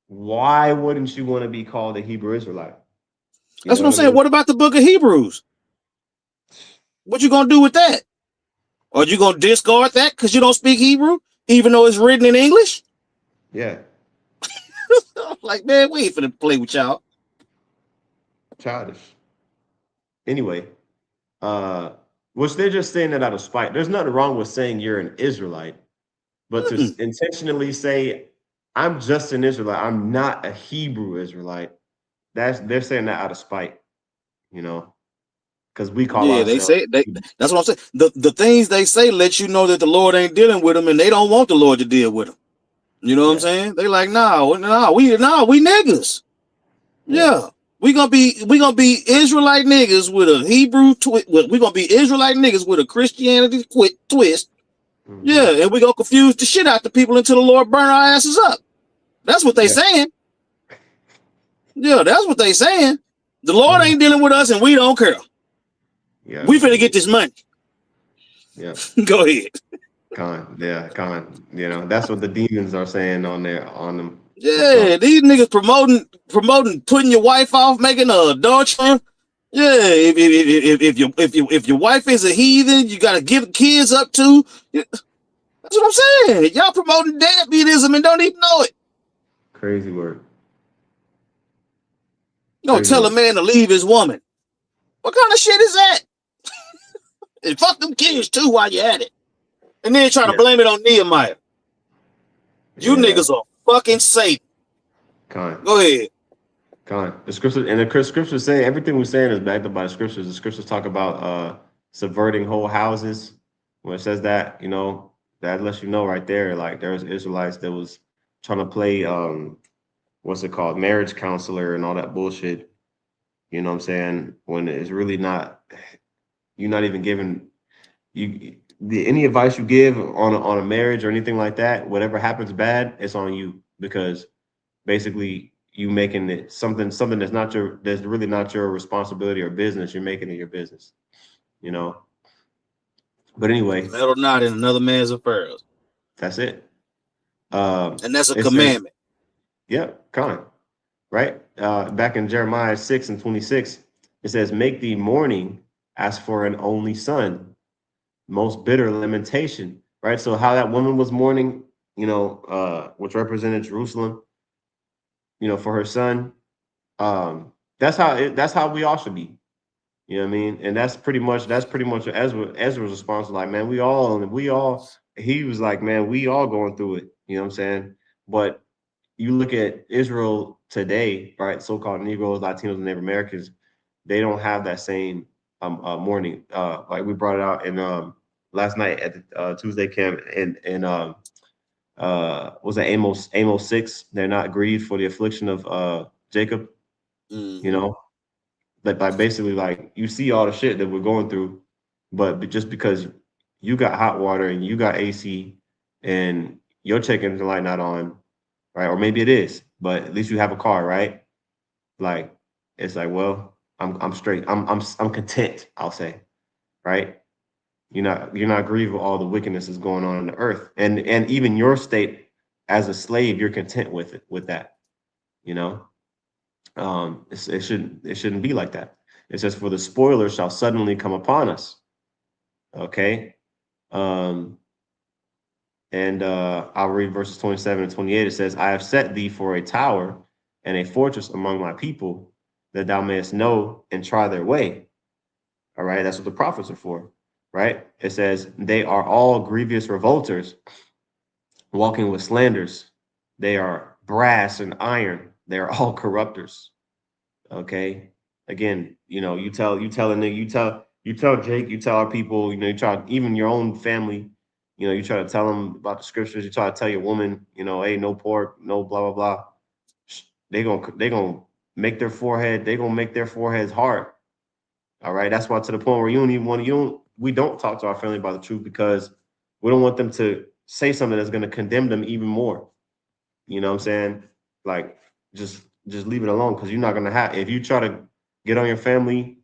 Why wouldn't you want to be called a Hebrew Israelite? You That's know what I'm what I saying. mean? What about the book of Hebrews? What you gonna do with that? Are you gonna discard that because you don't speak Hebrew, even though it's written in English? Yeah, Like, man, we ain't finna play with y'all. childish. Anyway, uh, which they're just saying that out of spite. There's nothing wrong with saying you're an Israelite, but to Mm-mm. intentionally say I'm just an Israelite, I'm not a Hebrew Israelite. They're saying that out of spite, you know, because we call Yeah, they ourselves say they. Hebrew. That's what I'm saying. The things they say let you know that the Lord ain't dealing with them, and they don't want the Lord to deal with them. You know what I'm Yeah, saying? They like, we niggas. yeah, Yeah, we gonna be Israelite niggas with a Hebrew twist. We gonna be Israelite niggas with a Christianity twist. hmm, Yeah, and we gonna confuse the shit out the people until the Lord burn our asses up. That's what they yeah, saying. Yeah, that's what they saying. The Lord ain't dealing with us, and we don't care. yeah, We finna get this money. yeah. Go ahead. Yeah, You know, that's what the demons are saying on there on them. So Yeah, these niggas promoting putting your wife off, making a adulterer. Yeah, if your wife is a heathen, you gotta give kids up to. Yeah, that's what I'm saying. Y'all promoting deadbeatism and don't even know it. crazy work, You gonna crazy tell a work. man to leave his woman. What kind of shit is that? And fuck them kids too while you at it. And then try to Yeah, blame it on Nehemiah. You yeah. niggas are fucking Satan. Con, Go ahead. The scriptures and the scriptures say everything we're saying is backed up by the scriptures. The scriptures talk about subverting whole houses. When it says that, you know, that lets you know right there, like there was Israelites that was trying to play what's it called, marriage counselor and all that bullshit. You know what I'm saying? When it's really not, you're not even giving any advice you give on a marriage or anything like that. Whatever happens bad, it's on you because basically you making it something that's really not your responsibility or business. You're making it your business, you know. But anyway, Meddle not in another man's affairs. that's it. Um, And that's a it says, commandment. yeah, Con, right? Back in Jeremiah 6:26, it says, "Make thee mourning as for an only son, most bitter lamentation." Right. So how that woman was mourning, you know, which represented Jerusalem, you know, for her son. That's how we all should be. You know what I mean? And that's pretty much what Ezra's response was like, man, he was like, man, we all going through it. You know what I'm saying? But you look at Israel today, right? So-called Negroes, Latinos, and Native Americans, they don't have that same mourning. Like we brought it out in last night at the Tuesday camp and was that Amos 6? They're not grieved for the affliction of Jacob, you Mm-hmm. know, like basically like you see all the shit that we're going through, but just because you got hot water and you got AC and your check engine light not on, right? Or maybe it is, but at least you have a car, right? Like it's like, well, I'm straight. I'm content, I'll say, right? You're not grieved with all the wickedness that's going on in the earth. And even your state as a slave, you're content with it, with that, you know? It shouldn't be like that. It says, "For the spoiler shall suddenly come upon us." Okay, um, and I'll read verses 27 and 28. It says, "I have set thee for a tower and a fortress among my people, that thou mayest know and try their way." All right, that's what the prophets are for, right? It says, "They are all grievous revolters, walking with slanders. They are brass and iron. They are all corrupters." Okay. Again, you know, you tell a nigga, you tell Jake, you tell our people, you know, you tell even your own family, You know, you try to tell them about the scriptures. You try to tell your woman, you know, hey, no pork, no blah blah blah. They gonna make their forehead. They gonna make their foreheads hard. All right. That's why to the point where you don't even want to. You don't. We don't talk to our family about the truth because we don't want them to say something that's gonna condemn them even more. You know what I'm saying? Like just leave it alone because you're not gonna have. If you try to get on your family,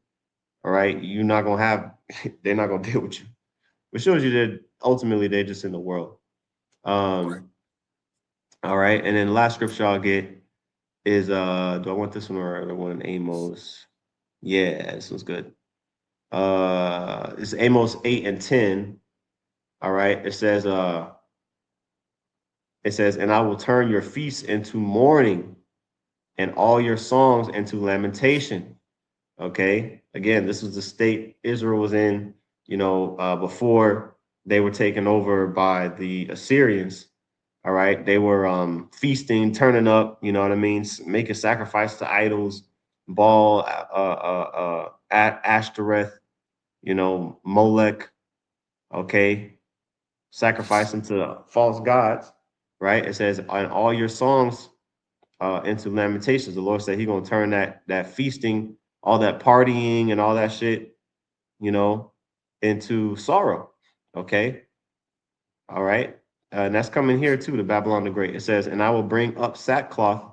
all right, you're not gonna have. They're not gonna deal with you. Which shows you that ultimately they're just in the world. Um, all right, and then the last scripture I'll get is do I want this one or the one in Amos? Yeah, this one's good. It's Amos 8 and 10. All right, it says, and I will turn your feasts into mourning and all your songs into lamentation. Okay, again, this was the state Israel was in, you know, before they were taken over by the Assyrians. All right, they were feasting, turning up, you know what I mean, making sacrifice to idols, Baal, Ashtoreth, you know, Molech. Okay, sacrificing to false gods. Right, it says, and all your songs into lamentations. The Lord said He's gonna turn that feasting, all that partying and all that shit, you know, into sorrow. Okay, all right, and that's coming here too. The Babylon the Great. It says, and I will bring up sackcloth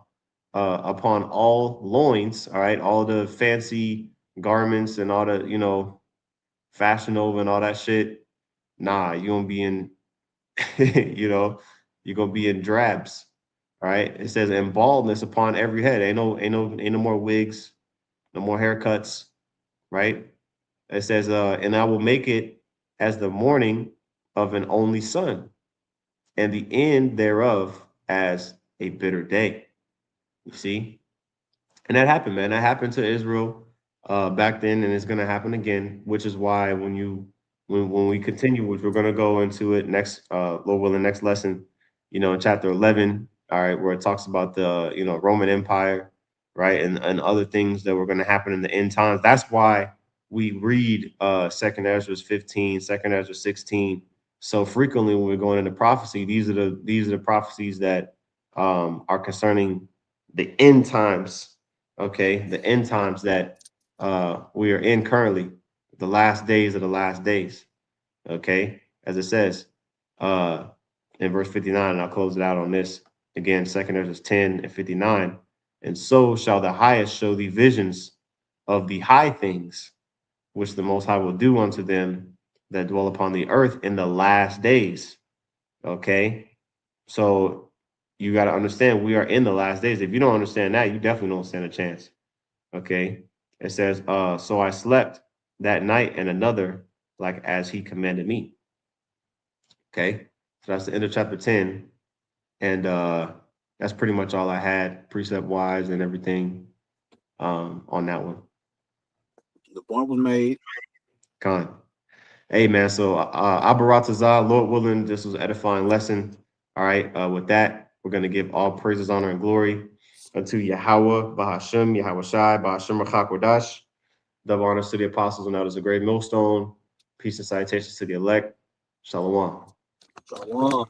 upon all loins. All right, all the fancy garments and all the fashion over and all that shit. Nah, you gonna be in, you're gonna be in drabs. All right. It says, and baldness upon every head. Ain't no more wigs, no more haircuts. Right. It says, and I will make it as the morning of an only son, and the end thereof as a bitter day. You see? And that happened, man. That happened to Israel back then, and it's gonna happen again, which is why when we continue, which we're gonna go into it next, Lord willing, next lesson, in chapter 11, all right, where it talks about the Roman Empire, right, and other things that were gonna happen in the end times. That's why we read Second Ezra 15, Second Ezra 16 so frequently when we're going into prophecy. These are the prophecies that are concerning the end times. Okay, the end times that we are in currently, the last days of the last days. Okay, as it says in verse 59, and I'll close it out on this again, Second Ezra 10 and 59. And so shall the highest show thee visions of the high things, which the Most High will do unto them that dwell upon the earth in the last days. Okay, so you got to understand we are in the last days. If you don't understand that, you definitely don't stand a chance. Okay. It says, so I slept that night and another like as he commanded me. Okay. So that's the end of chapter 10. And that's pretty much all I had, precept wise and everything on that one. The point was made. Con. Hey man, so Abaratazah, Lord willing, this was an edifying lesson. All right. With that, we're gonna give all praises, honor, and glory unto Yahweh, Bahashem, Yahweh Shai, Bahashem Rachakwadash. Double honors to the apostles and elders of Great Millstone. Peace and salutations to the elect. Shalom. Shalom.